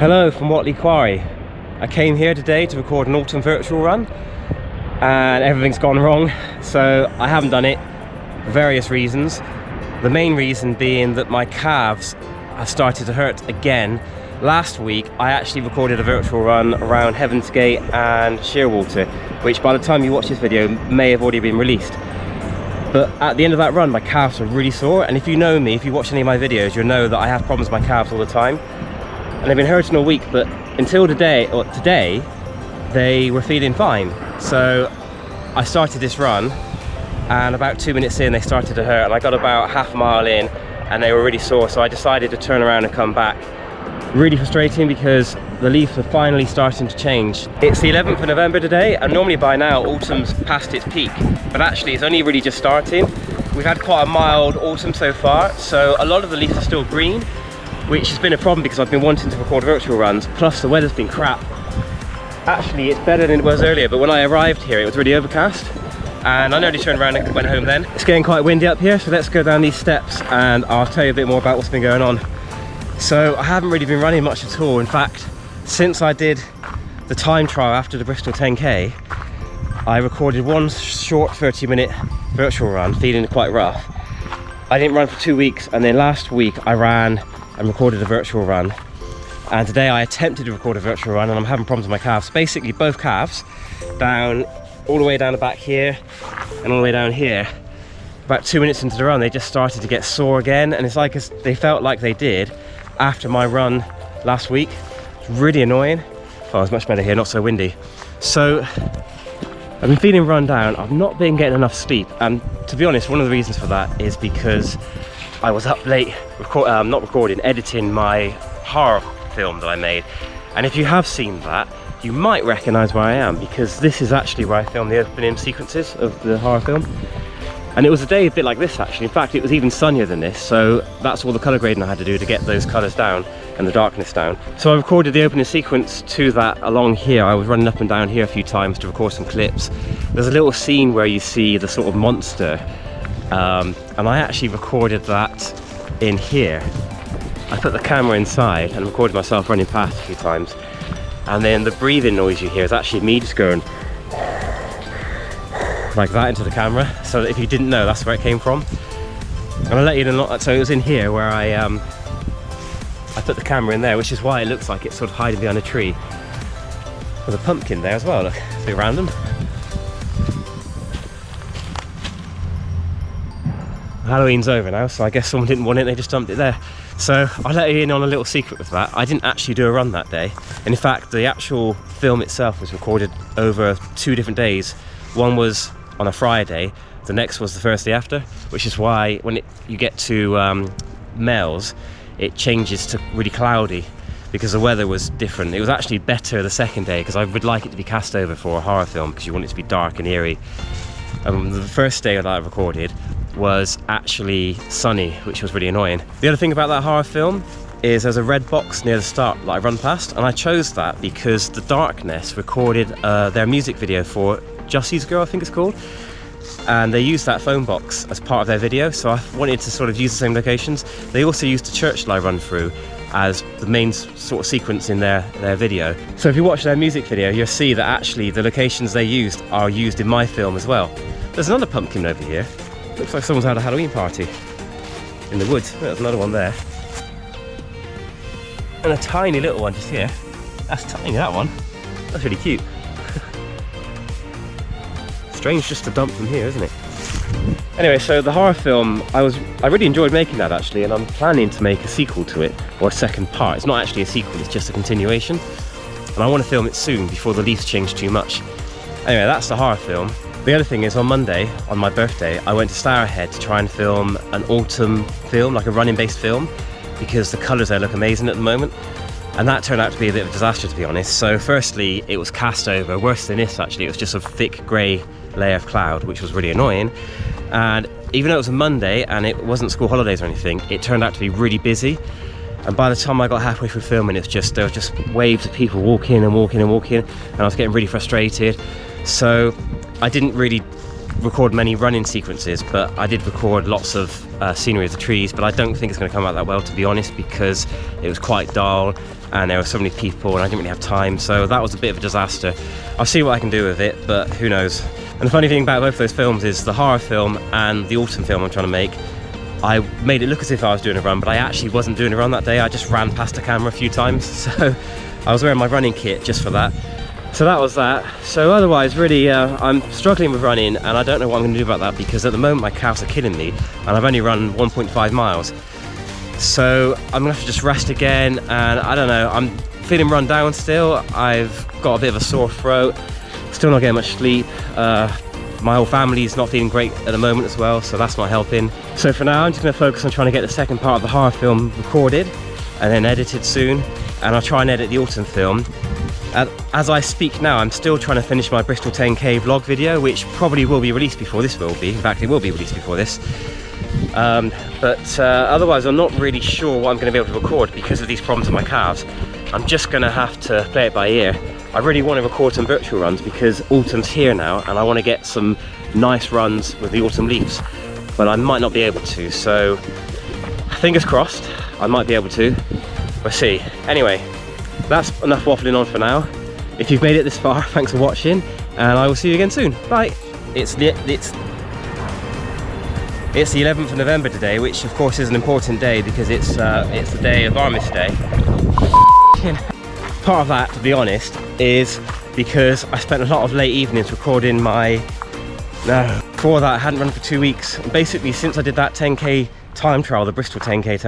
Hello from Whatley Quarry. I came here today to record an autumn virtual run and everything's gone wrong, so I haven't done it for various reasons. The main reason being that my calves have started to hurt again. Last week I actually recorded a virtual run around Heaven's Gate and Shearwater, which by the time you watch this video may have already been released. But at the end of that run my calves were really sore, and if you know me, if you watch any of my videos, you'll know that I have problems with my calves all the time. And they've been hurting all week, but until today, they were feeling fine. So I started this run, and about 2 minutes in they started to hurt, and I got about half a mile in and they were really sore, so I decided to turn around and come back. Really frustrating because the leaves are finally starting to change. It's the 11th of November today, and normally by now autumn's past its peak, but actually it's only really just starting. We've had quite a mild autumn so far, so a lot of the leaves are still green, which has been a problem because I've been wanting to record virtual runs, plus the weather's been crap. Actually, it's better than it was earlier, but when I arrived here it was really overcast, and I nearly turned around and went home then. It's getting quite windy up here, so let's go down these steps and I'll tell you a bit more about what's been going on. So I haven't really been running much at all. In fact, since I did the time trial after the Bristol 10k, I recorded one short 30-minute virtual run, feeling quite rough. I didn't run for 2 weeks, and then last week I ran and recorded a virtual run, and today I attempted to record a virtual run and I'm having problems with my calves. Basically both calves, down all the way down the back here and all the way down here. About 2 minutes into the run they just started to get sore again, and it's like they felt like they did after my run last week. It's really annoying. Oh, it's much better here, not so windy. So I've been feeling run down. I've not been getting enough sleep, and to be honest, one of the reasons for that is because I was up late editing my horror film that I made. And if you have seen that, you might recognise where I am, because this is actually where I filmed the opening sequences of the horror film. And it was a day a bit like this actually. In fact, it was even sunnier than this, so that's all the colour grading I had to do to get those colours down and the darkness down. So I recorded the opening sequence to that along here. I was running up and down here a few times to record some clips. There's a little scene where you see the sort of monster, and I actually recorded that in here. I put the camera inside and recorded myself running past a few times, and then the breathing noise you hear is actually me just going like that into the camera, so that if you didn't know, that's where it came from. And I'll let you know, so it was in here where I put the camera in there, which is why it looks like it's sort of hiding behind a tree. There's a pumpkin there as well, look, it's a bit random. Halloween's over now, so I guess someone didn't want it, they just dumped it there. So I'll let you in on a little secret with that. I didn't actually do a run that day. And in fact, the actual film itself was recorded over 2 different days. One was on a Friday, the next was the Thursday after, which is why when you get to Mells, it changes to really cloudy because the weather was different. It was actually better the second day because I would like it to be cast over for a horror film because you want it to be dark and eerie. The first day that I recorded was actually sunny, which was really annoying. The other thing about that horror film is there's a red box near the start that I run past, and I chose that because The Darkness recorded their music video for Jussie's Girl, I think it's called, and they used that phone box as part of their video, so I wanted to sort of use the same locations. They also used the church that I run through as the main sort of sequence in their video. So if you watch their music video, you'll see that actually the locations they used are used in my film as well. There's another pumpkin over here. Looks like someone's had a Halloween party in the woods. There's another one there. And a tiny little one just here. That's tiny, that one. That's really cute. Strange just to dump from here, isn't it? Anyway, so the horror film, I really enjoyed making that actually, and I'm planning to make a sequel to it, or a second part. It's not actually a sequel, it's just a continuation. And I want to film it soon before the leaves change too much. Anyway, that's the horror film. The other thing is, on Monday, on my birthday, I went to Stourhead to try and film an autumn film, like a running based film, because the colours there look amazing at the moment. And that turned out to be a bit of a disaster, to be honest. So firstly, it was cast over, worse than this actually, it was just a thick grey layer of cloud, which was really annoying. And even though it was a Monday and it wasn't school holidays or anything, it turned out to be really busy. And by the time I got halfway through filming, there were just waves of people walking and walking and walking, and I was getting really frustrated. So I didn't really record many running sequences, but I did record lots of scenery of the trees, but I don't think it's going to come out that well, to be honest, because it was quite dull and there were so many people and I didn't really have time, so that was a bit of a disaster. I'll see what I can do with it, but who knows. And the funny thing about both those films is the horror film and the autumn film I'm trying to make, I made it look as if I was doing a run, but I actually wasn't doing a run that day. I just ran past the camera a few times, so I was wearing my running kit just for that. So that was that. So otherwise, really, I'm struggling with running, and I don't know what I'm going to do about that, because at the moment my calves are killing me, and I've only run 1.5 miles. So I'm going to have to just rest again, and I don't know, I'm feeling run down still. I've got a bit of a sore throat, still not getting much sleep. My whole family's not feeling great at the moment as well, so that's not helping. So for now, I'm just going to focus on trying to get the second part of the horror film recorded and then edited soon, and I'll try and edit the autumn film. As I speak now, I'm still trying to finish my Bristol 10k vlog video, which probably will be released before this will be. In fact, it will be released before this. Otherwise, I'm not really sure what I'm going to be able to record because of these problems with my calves. I'm just going to have to play it by ear. I really want to record some virtual runs because autumn's here now and I want to get some nice runs with the autumn leaves, but I might not be able to, so fingers crossed I might be able to. We'll see. Anyway, that's enough waffling on for now. If you've made it this far, thanks for watching, and I will see you again soon. Bye. It's the 11th of November today, which of course is an important day because it's the day of Armistice Day. Part of that, to be honest, is because I spent a lot of late evenings recording my... Before that I hadn't run for 2 weeks. Basically, since I did that 10k time trial, the Bristol 10k